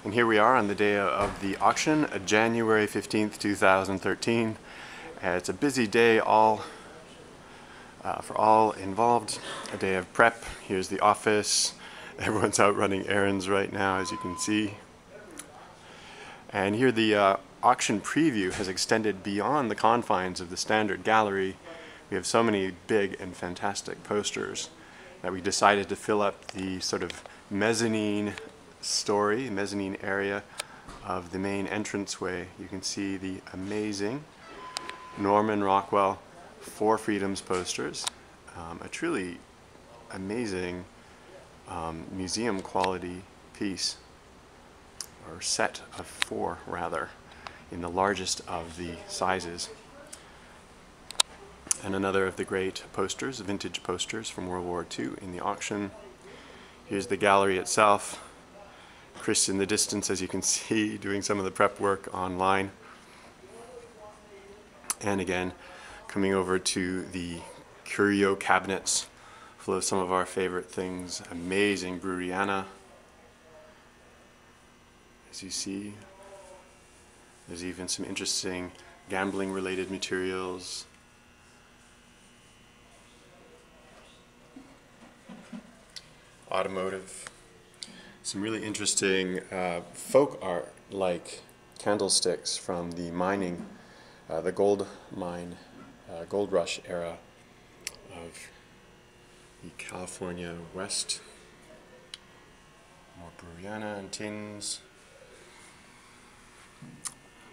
And here we are on the day of the auction, January 15th, 2013. It's a busy day for all involved, a day of prep. Here's the office. Everyone's out running errands right now, as you can see. And here the auction preview has extended beyond the confines of the standard gallery. We have so many big and fantastic posters that we decided to fill up the sort of mezzanine area of the main entranceway. You can see the amazing Norman Rockwell Four Freedoms posters, a truly amazing museum quality piece, or set of four rather, in the largest of the sizes. And another of the great posters, vintage posters from World War II in the auction. Here's the gallery itself. Chris in the distance, as you can see, doing some of the prep work online. And again, coming over to the curio cabinets full of some of our favorite things. Amazing Bruriana. As you see, there's even some interesting gambling related materials. Automotive. Some really interesting folk art like candlesticks from the mining, the gold rush era of the California West. More Bruriana and tins.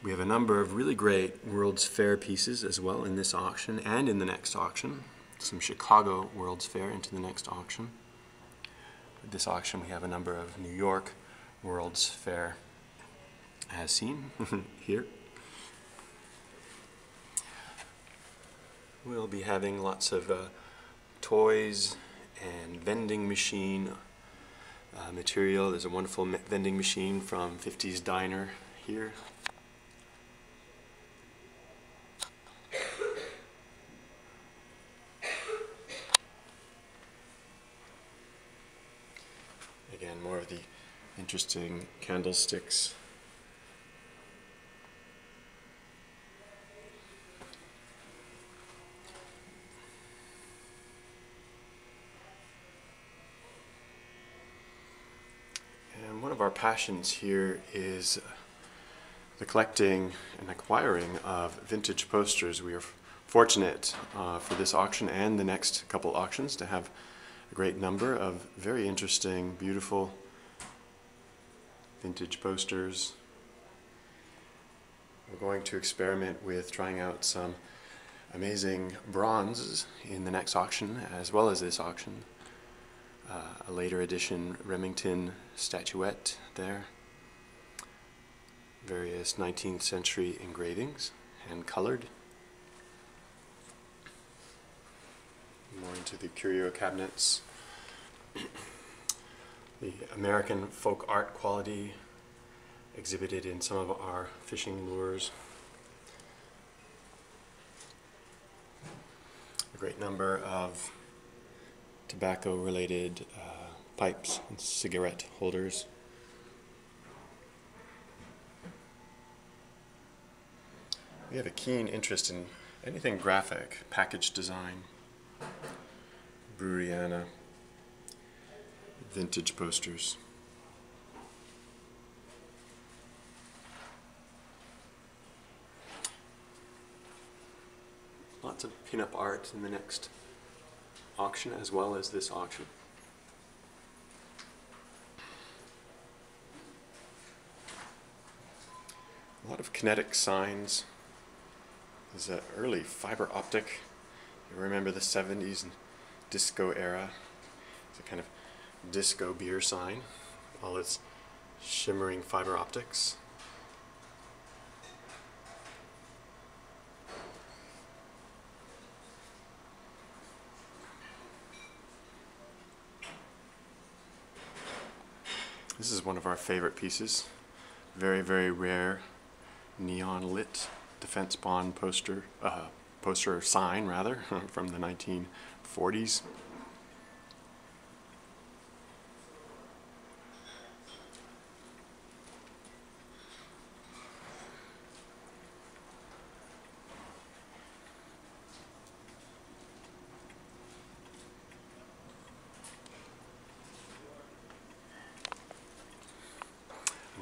We have a number of really great World's Fair pieces as well in this auction and in the next auction. Some Chicago World's Fair into the next auction. With this auction we have a number of New York World's Fair as seen here. We'll be having lots of toys and vending machine material. There's a wonderful vending machine from 50s Diner here. Again, more of the interesting candlesticks. And one of our passions here is the collecting and acquiring of vintage posters. We are fortunate for this auction and the next couple auctions to have a great number of very interesting, beautiful vintage posters. We're going to experiment with trying out some amazing bronzes in the next auction as well as this auction. A later edition Remington statuette there. Various 19th century engravings, hand colored. More into the curio cabinets. The American folk art quality exhibited in some of our fishing lures. A great number of tobacco related pipes and cigarette holders. We have a keen interest in anything graphic, package design. Bruriana, vintage posters. Lots of pin-up art in the next auction as well as this auction. A lot of kinetic signs. There's an early fiber optic. You remember the 70s and disco era. It's a kind of disco beer sign, all its shimmering fiber optics. This is one of our favorite pieces. Very, very rare neon lit defense bond poster sign rather from the 1940s.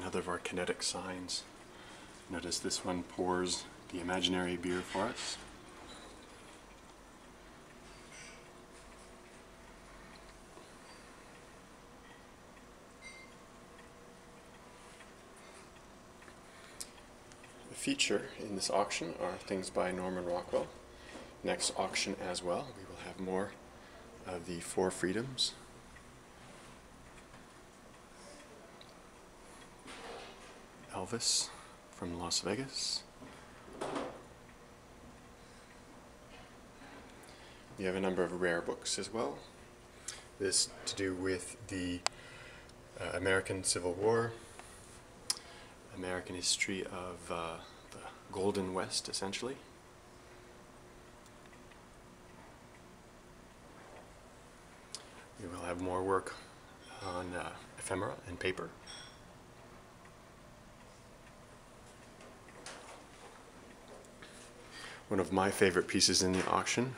another of our kinetic signs. Notice this one pours the imaginary beer for us. The feature in this auction are things by Norman Rockwell. Next auction as well, we will have more of the Four Freedoms. Elvis from Las Vegas. We have a number of rare books as well. This to do with the American Civil War, American history of the Golden West, essentially. We will have more work on ephemera and paper. One of my favorite pieces in the auction,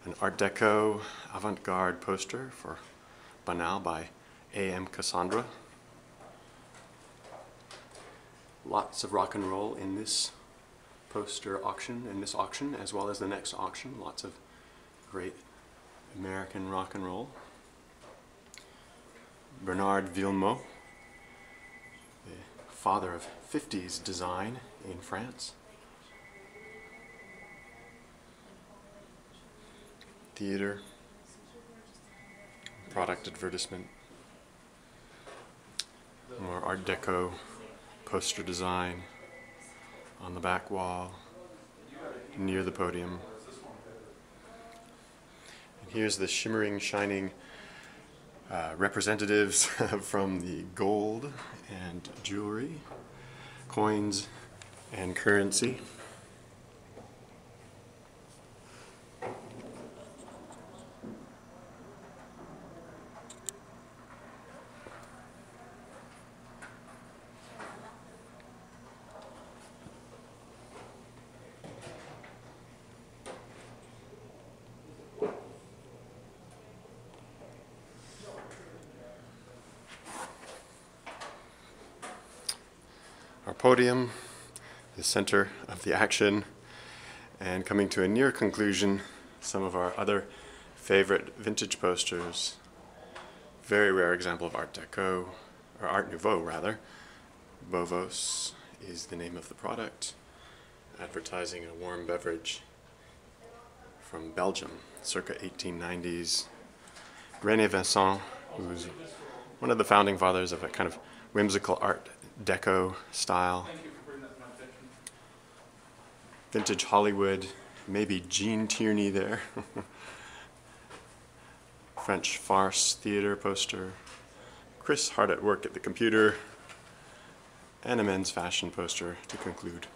an Art Deco avant-garde poster for Banal by A.M. Cassandra. Lots of rock and roll in this poster auction, as well as the next auction. Lots of great American rock and roll. Bernard Villemot, the father of 50s design in France. Theater, product advertisement, more Art Deco poster design on the back wall near the podium. And here's the shimmering, shining representatives from the gold and jewelry, coins and currency. Our podium, the center of the action, and coming to a near conclusion, some of our other favorite vintage posters. Very rare example of Art Deco, or Art Nouveau rather. Bovos is the name of the product, advertising a warm beverage from Belgium, circa 1890s. René Vincent, who's one of the founding fathers of a kind of whimsical Art Deco style. Vintage Hollywood, maybe Gene Tierney there. French farce theater poster. Chris hard at work at the computer. And a men's fashion poster to conclude.